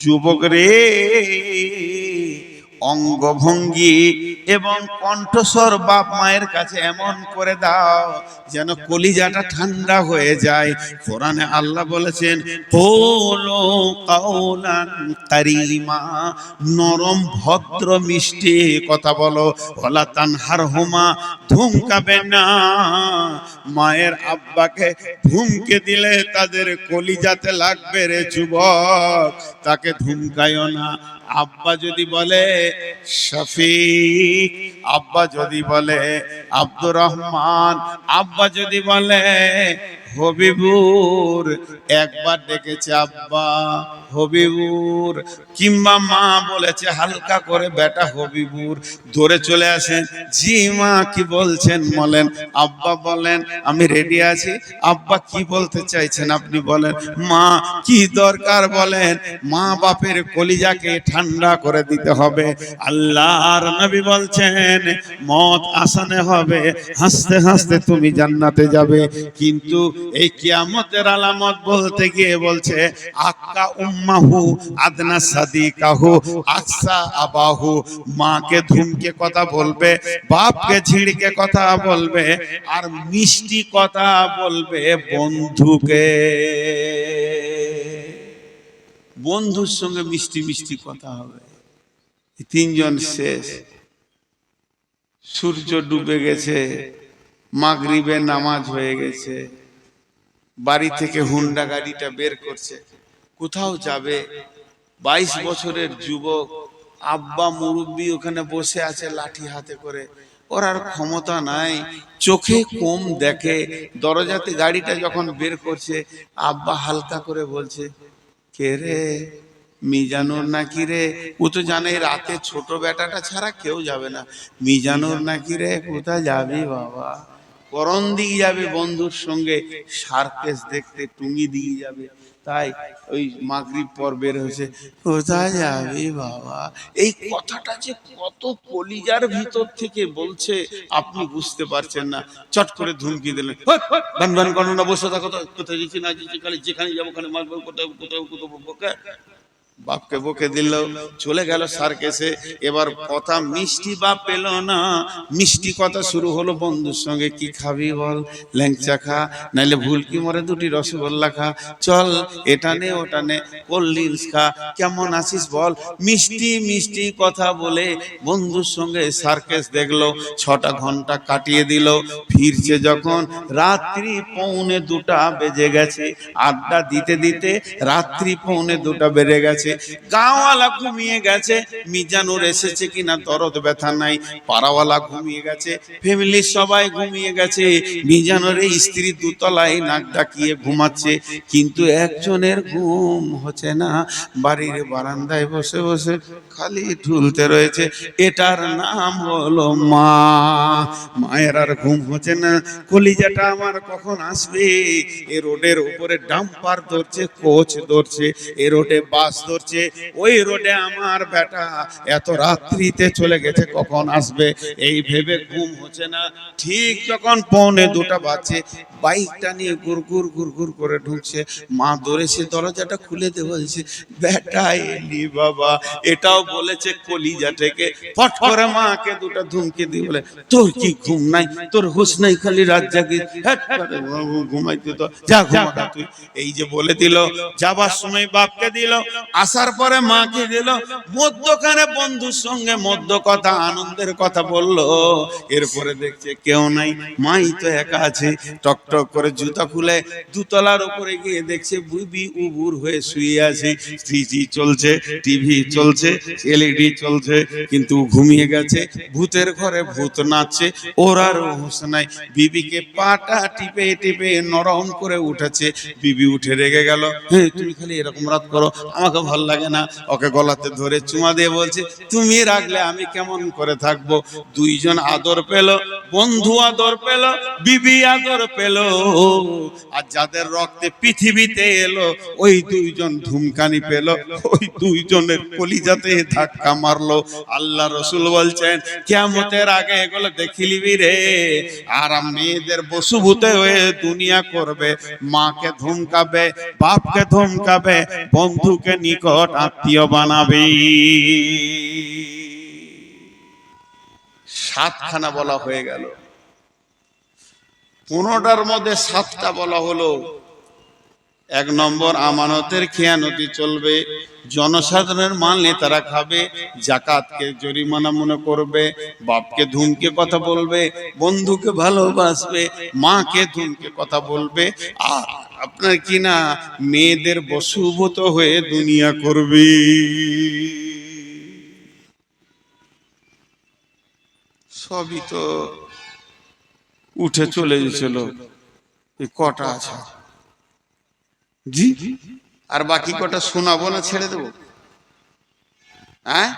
যুবক রে, অঙ্গভঙ্গি এবং কণ্ঠস্বর বাপ মায়ের কাছে এমন করে দাও যেন কলিজাটা ঠান্ডা হয়ে যায়। কোরআনে আল্লাহ বলেছেন, কুলু কাওলান কারীমা, নরম ভদ্র মিষ্টি কথা বলো। ওয়ালা তানহারহুমা, ধমকাবে না। মায়ের আব্বাকে ধমকে দিলে তাদের কলিজাতে লাগবে রে যুবক, তাকে ধমকায়ও না। আব্বা যদি বলে শফিক, আব্বা যদি বলে আব্দুর রহমান, আব্বা যদি বলে হবিবুর, একবার ডেকেছে আব্বা হবিবুর, কিংবা মা বলেছে হালকা করে বেটা হবিবুর, ধরে চলে আসেন, জি মা কি বলছেন বলেন। আব্বা বলেন আমি রেডি আছি। আব্বা কি বলতে চাইছেন আপনি বলেন। মা কি দরকার বলেন। মা বাপের কলিজাকে ঠান্ডা করে দিতে হবে। আল্লাহর নবী বলছেন মত আসানে হবে, হাসতে হাসতে তুমি জান্নাতে যাবে। কিন্তু এই কিয়ামতের আলামত বলতে গিয়ে বলছে আক্কা উম্মাহু আদনা সাদিকাহু আকসা আবাহু, মাকে ধুমকে কথা বলবে, বাপকে ঝিড়কে কথা বলবে, আর মিষ্টি কথা বলবে বন্ধুকে। বন্ধুর সঙ্গে মিষ্টি মিষ্টি কথা হবে। তিনজন শেষ। সূর্য ডুবে গেছে, মাগরিবের নামাজ হয়ে গেছে, বাড়ি থেকে হুন্ডা গাড়িটা বের করছে, কোথাও যাবে। 22 বছরের যুবক, আব্বা মুরব্বি ওখানে বসে আছে লাঠি হাতে করে। ওর আর ক্ষমতা নাই, চোখে কম দেখে। দরজাতে গাড়িটা যখন বের করছে, আব্বা হালকা করে বলছে, কে রে? মিজানুর নাকি রে? ও তো জানে রাতে ছোট বেটাটা ছাড়া কেউ যাবে না। মিজানুর নাকি রে? কোথায় যাবি বাবা? করণ দিকে যাবে বন্ধুর সঙ্গে সার্কেস দেখতে, টুঙ্গি দিকে যাবে। তাই ওই মাগরিব পর বের হয়েছে, কোথায় যাবি বাবা? এই কথাটা যে কত কলিজার ভিতর থেকে বলছে আপনি বুঝতে পারছেন না। চট করে ধুমকি দিলেন, ভান ভান করো না, বসে থাকো। কোথায় যাচ্ছি না যাচ্ছি, খালি যেখানে যাবো ওখানে মারবো, কোথাও কোথাও কোথাও। বাপকে বকে দিল, চলে গেল সার্কেসে। এবার কথা মিষ্টি বাপ পেল না, মিষ্টি কথা শুরু হলো বন্ধুর সঙ্গে। কি খাবি বল? ল্যাংচা খা, নাইলে ভুলকি মরে দুটি রসগোল্লা খা, চল এটা নে ওটা নে, কোল্ড ড্রিঙ্কস খা, কেমন আছিস বল। মিষ্টি মিষ্টি কথা বলে বন্ধুর সঙ্গে সার্কেস দেখলো। 6টা ঘন্টা কাটিয়ে দিল। ফিরছে যখন রাত্রি 1:45 বেজে গেছে। আড্ডা দিতে দিতে রাত্রি 1:45 বেজে গেছে। গাঁওয়ালা ঘুমিয়ে গেছে, মিজানুর এসেছে কিনা দরদ ব্যথা নাই। পাড়াওয়ালা ঘুমিয়ে গেছে, ফ্যামিলির সবাই ঘুমিয়ে গেছে। মিজানুর স্ত্রী দুতলায় নাক ডাকিয়ে ঘুমাচ্ছে, কিন্তু একজনের ঘুম হচ্ছে না। বাড়ির বারান্দায় বসে বসে খালি ঝুলতে রয়েছে। এটার নাম হলো মা। মায়ের আর ঘুম হচ্ছে না। কলিজাটা আমার কখন আসবে? এ রোডের উপরে ডাম্পার ধরছে, কোচ ধরছে, এ রোডে বাস ধরছে, ওই রোডে আমার বেটা এত রাত্রিতে চলে গেছে, কখন আসবে? এই ভেবে ঘুম হচ্ছে না। ঠিক যখন 1:45 বাজছে, বাইকটা নিয়ে গুড়গুড় গুড়গুড় করে ঢুকছে। মা দৌড়েছে, দরজাটা খুলে দে বলছে। বেটা এলি বাবা, এটাও বলেছে কলিজা থেকে। ফট করে মাকে দুটো ধুমকে দিয়ে বলে, তোর কি ঘুম নাই? তোর হুঁশ নাই, খালি রাত জাগি। ঘুমাইতে তো যা, ঘুমা তুই। এই যে বলে দিল। যাবার সময় বাপকে দিল, আসার পরে মাকে দিল। মধ্যখানে বন্ধুর সঙ্গে মধ্য কথা, আনন্দের কথা বললো। এরপরে দেখছে কেউ নাই, মাই তো একা আছে। টকটক করে জুতা খুলে দুতলার উপরে গিয়ে দেখছে বুবি উবুর হয়ে শুয়ে আছে। টিভি চলছে, টিভি চলছে, এলইডি চলছে, কিন্তু ঘুমিয়ে গেছে। ভূতের ঘরে ভূত নাচছে, ওর আর হুঁশ নাই। বিবিকে পাটা টিপে টিপে নরম করে উঠেছে। বিবি উঠে রেগে গেল, হ্যাঁ তুমি খালি এরকম রাত করো, আমাকে ভাল লাগে না। ওকে গলাতে ধরে চুমা দিয়ে বলছে, তুমি রাখলে আমি কেমন করে থাকবো? দুইজন আদর পেল, বন্ধু আদর পেল, বিবি আদর পেল, আর যাদের রক্তে পৃথিবীতে এলো ওই দুইজন ধুমকানি পেল, ওই দুইজনের কলিজাতে ধাক্কা মারলো। আল্লাহ রসুল বলছেন কিয়ামতের আগে এগুলো দেখিলিবি রে। আর মেয়েদের বসুভূতে হয়ে দুনিয়া করবে, মাকে ধমকাবে, বাপকে ধমকাবে, বন্ধুকে নিকট আত্মীয় বানাবে। সাতখানা বলা হয়ে গেল, 15টার মধ্যে 7টা বলা হলো। 1 নম্বর আমানতের খেয়ানতি চলবে, জনসাধারণের মাল নেতারা খাবে, জাকাতকে জরিমানা মনে করবে, বাপকে ধুমকে কথা বলবে, বন্ধুকে ভালোবাসবে, মাকে ধুমকে কথা বলবে, আর আপনার কি না মেয়েদের বশীভূত হয়ে দুনিয়া করবে। সবই তো উঠে চলে গেছিল, এই কটা আছে জি, আর বাকি কটা শোনাবো না ছেড়ে দেবো? হ্যাঁ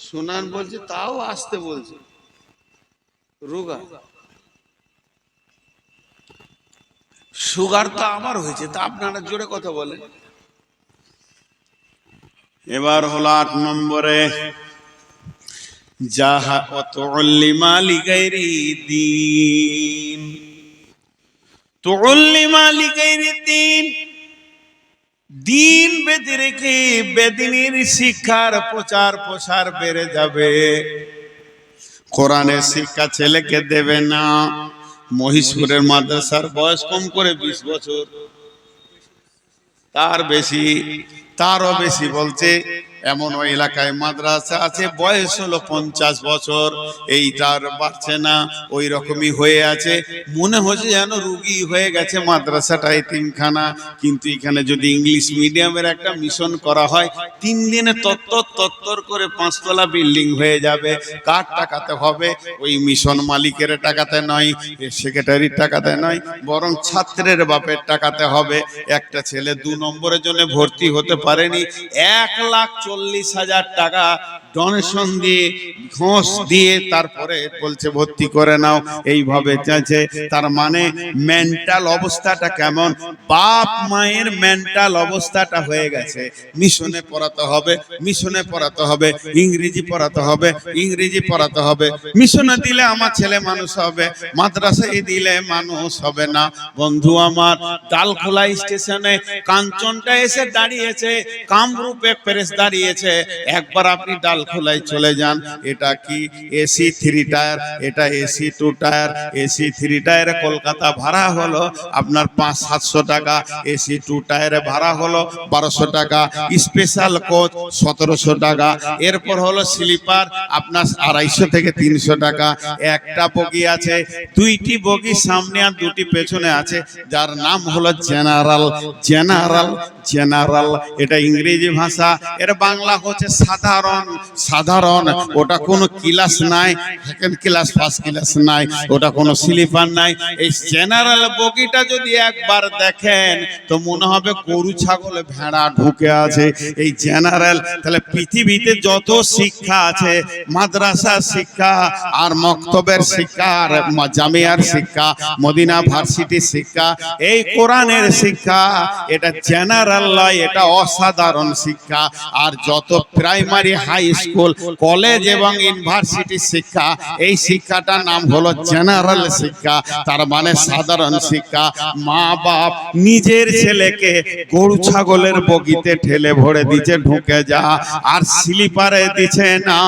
শোনান বলছে, তাও আসতে বলছে। রোগা সুগার তো আমার হয়েছে, তা আপনারা জোরে কথা বলেন। এবার হলো 8 নম্বরে, যাহা অতুল্লিমা লিগাইরি দ্বীন, তুল্লিমা লিগাইরি দ্বীন, দিন বেঁধে রেখে বেদিনীর শিক্ষার প্রচার প্রসার বেড়ে যাবে। কোরআনের শিক্ষা ছেলেকে দেবে না। মহিষপুরের মাদ্রাসার বয়স কম করে 20 বছর, তার বেশি, তারও বেশি বলছে। এমন ওই এলাকায় মাদ্রাসা আছে বয়স হলো 50 বছর, এইটার বাড়ছে না, ওই রকমই হয়ে আছে। মনে হচ্ছে যেন রুগী হয়ে গেছে মাদ্রাসাটা, এতিমখানা। কিন্তু এখানে যদি ইংলিশ মিডিয়ামের একটা মিশন করা হয়, 3 দিনে তত্তর করে 5 তলা বিল্ডিং হয়ে যাবে। কার টাকাতে হবে? ওই মিশন মালিকের টাকাতে নয়, সেক্রেটারির টাকাতে নয়, বরং ছাত্রের বাপের টাকাতে হবে। একটা ছেলে 2 নম্বরের জন্য ভর্তি হতে পারেনি, 1,40,000 টাকা ডোনেশন দিয়ে, ঘোষ দিয়ে তারপরে বলছে ভর্তি করে নাও। এইভাবে চাইছে। তার মানে মেন্টাল অবস্থাটা কেমন? বাপ মায়ের মেন্টাল অবস্থাটা হয়ে গেছে। মিশনে পড়াতে হবে, মিশনে পড়াতে হবে, ইংরেজি পড়াতে হবে, ইংরেজি পড়াতে হবে। মিশনে দিলে আমার ছেলে মানুষ হবে, মাদ্রাসায় দিলে মানুষ হবে না। বন্ধু আমার, ডালখোলা স্টেশনে কাঞ্চনটা এসে দাঁড়িয়েছে, কামরূপ এক্সপ্রেস দাঁড়িয়েছে। একবার আপনি ডালখোলায় চলে যান। এটা কি এসি 3 টায়ার, এটা এসি 2 টায়ার। এসি 3 টায়ারে কলকাতা ভাড়া হলো আপনার 500-700 টাকা, এসি 2 টায়ারে ভাড়া হলো 1200 টাকা, স্পেশাল কোচ 1700 টাকা। এরপর হলো স্লিপার আপনার 250 থেকে 300 টাকা। একটা বগি আছে, 2টি বগি সামনে আর 2টি পেছনে আছে, যার নাম হলো জেনারেল। জেনারেল জেনারেল এটা ইংরেজি ভাষা, এর বাংলা হচ্ছে সাধারণ। সাধারণ ওটা কোনো ক্লাস নাই, সেকেন্ড ক্লাস ফার্স্ট ক্লাস নাই, ওটা কোনো স্লিপার নাই। এই জেনারেল বগিটা যদি একবার দেখেন তো মনে হবে গরু ছাগল ভেড়া ঢুকে আছে। এই জেনারেল। তাহলে পৃথিবীতে যত শিক্ষা আছে, মাদ্রাসা শিক্ষা আর মক্তবের শিক্ষা আর জামিয়ার শিক্ষা, মদিনা ভার্সিটির শিক্ষা, এই কোরআনের শিক্ষা, এটা জেনারেল নয়, এটা অসাধারণ শিক্ষা। আর যত প্রাইমারি, হাই স্কুল, কলেজ এবং ইউনিভার্সিটির শিক্ষা, এই শিক্ষাটার নাম হলো জেনারেল শিক্ষা। তার মানে সাধারণ শিক্ষা। মা বাপ নিজের ছেলেকে গরু ছাগলের বগিতে ঠেলে ভরে দিচ্ছে, ঢুকে যা, আর স্লিপারে দিচ্ছে না।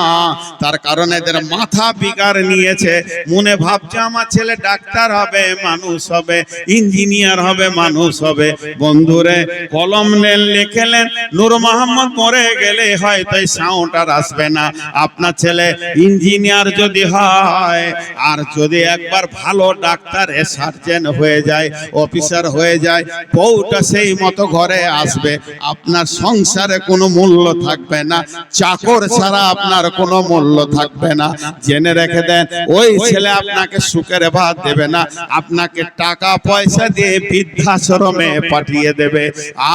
তার কারণে এদের মাথা বিকার নিয়েছে। মনে ভাবছে আমার ছেলে ডাক্তার হবে, মানুষ হবে, ইঞ্জিনিয়ার হবে, মানুষ হবে। বন্ধুরে, কলম নেন, লিখেলেন, নূর মোহাম্মদ মরে গেলে হয়তো এই সাউন্ডটা আসবে না। আপনার ছেলে ইঞ্জিনিয়ার যদি হয়, আর যদি একবার ভালো ডাক্তার, সার্জন হয়ে যায়, অফিসার হয়ে যায়, বউটা সেই মতো ঘরে আসবে। আপনার সংসারে কোনো মূল্য থাকবে না, চাকর ছাড়া আপনার কোনো মূল্য থাকবে না। জেনে রেখে দেন, ওই ছেলে আপনাকে সুখের ভাত দেবে না, আপনাকে টাকা পয়সা দিয়ে বৃদ্ধাশ্রমে পাঠিয়ে দেবে।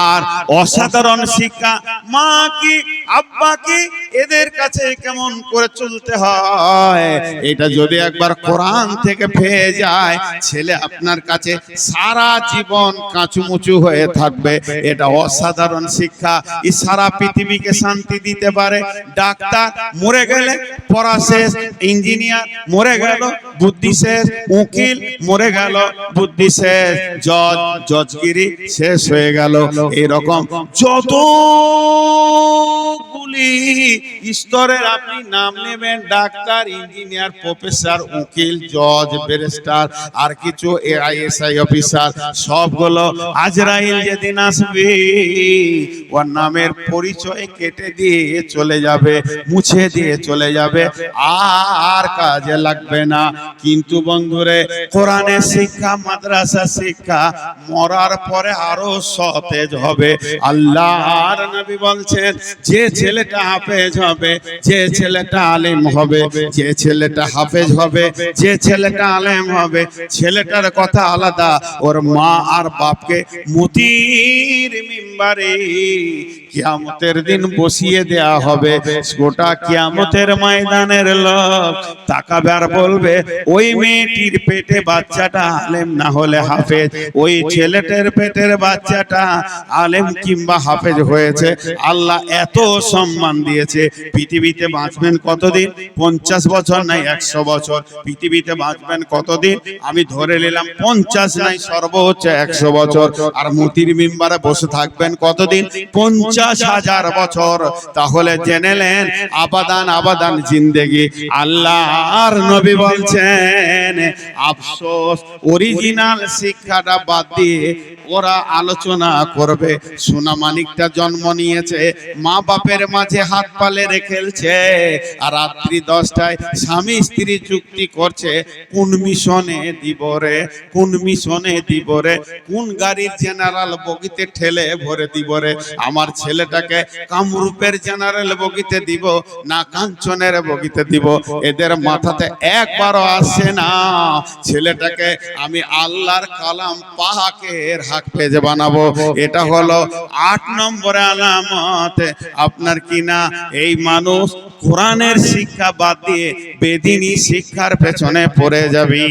আর অসাধারণ শিক্ষা, মা কি, আব্বা কি, এদের কাছে কেমন করে চলতে হয়, এটা যদি একবার কোরআন থেকে পেয়ে যায়, ছেলে আপনার কাছে সারা জীবন কাঁচুমুচু হয়ে থাকবে। এটা অসাধারণ শিক্ষা, এই সারা পৃথিবীকে শান্তি দিতে পারে। ডাক্তার মরে গেলে পড়া শেষ, ইঞ্জিনিয়ার মরে গেল বুদ্ধি শেষ, উকিল মরে গেল বুদ্ধি শেষ, জজ জজগিরি শেষ হয়ে গেল। এরকম যতগুলি স্তরের আপনি নাম নেবেন, ডাক্তার, ইঞ্জিনিয়ার, প্রফেসর, উকিল, জজ, ব্যারিস্টার, আর কিছু এআইএসআই অফিসার, সবগুলো আজরাইল যেদিন আসবে ওর নামের পরিচয় কেটে দিয়ে চলে যাবে, মুছে দিয়ে চলে যাবে, আর কাজে লাগবে না। কিন্তু বন্ধুরে, কোরআনের শিক্ষা, মাদ্রাসা শিক্ষা মরার পরে আরো সতেজ হবে। আল্লাহর নবী বলছেন, যে ছেলেটা হাফেজ হবে, যে ছেলেটা আলেম হবে, যে ছেলেটা হাফেজ হবে, যে ছেলেটা আলেম হবে, ছেলেটার কথা আলাদা, ওর মা আর বাপকে মতির মিম্বারে কিয়ামতের দিন বসিয়ে দেয়া হবে। গোটা কিয়ামতের ময়দানের লোক তাকাবে আর বলবে, ওই মেয়েটির পেটে বাচ্চাটা আলেম না হলে হাফেজ, ওই ছেলেটার পেটের বাচ্চাটা আলেম কিংবা হাফেজ হয়েছে। আল্লাহ এত সম্মান দিয়েছে। পৃথিবীতে বাঁচবেন কতদিন? 50 বছর নাই 100 বছর। পৃথিবীতে বাঁচবেন কতদিন? আমি ধরে নিলাম 50 নাই সর্বোচ্চ 100 বছর। আর মতির মিম্বারে বসে থাকবেন কতদিন? 50,000 বছর। তাহলে জেনেলেন আবাদান আবাদান জিন্দেগি। আল্লাহর নবী বলছেন, আফসোস, অরিজিনাল শিক্ষাটা বাদ দিয়ে ওরা আলোচনা করবে। সোনা মানিকটা জন্ম নিয়েছে, মা বাপের মাঝে হাত পালে রেখেছে, আর রাত্রি 10টায় স্বামী স্ত্রী চুক্তি করছে, কোন মিশনে দিব রে, কোন মিশনে দিব রে, কোন গাড়ির জেনারেল বগিতে ঠেলে ভরে দিব রে, আমার ছেলেটাকে কামরূপের জেনারেল বগিতে দিব না কাঞ্চনের বগিতে দিব। এদের মাথাতে একবারও আসে না ছেলেটাকে আমি আল্লাহর কালাম পাকের হাফেজ বানাবো। এটা হলো 8 নম্বরে আলামত আপনার কিনা এই মানুষ কোরআনের শিক্ষা বাদ দিয়ে বেদিনী শিক্ষার পেছনে পড়ে যাবে।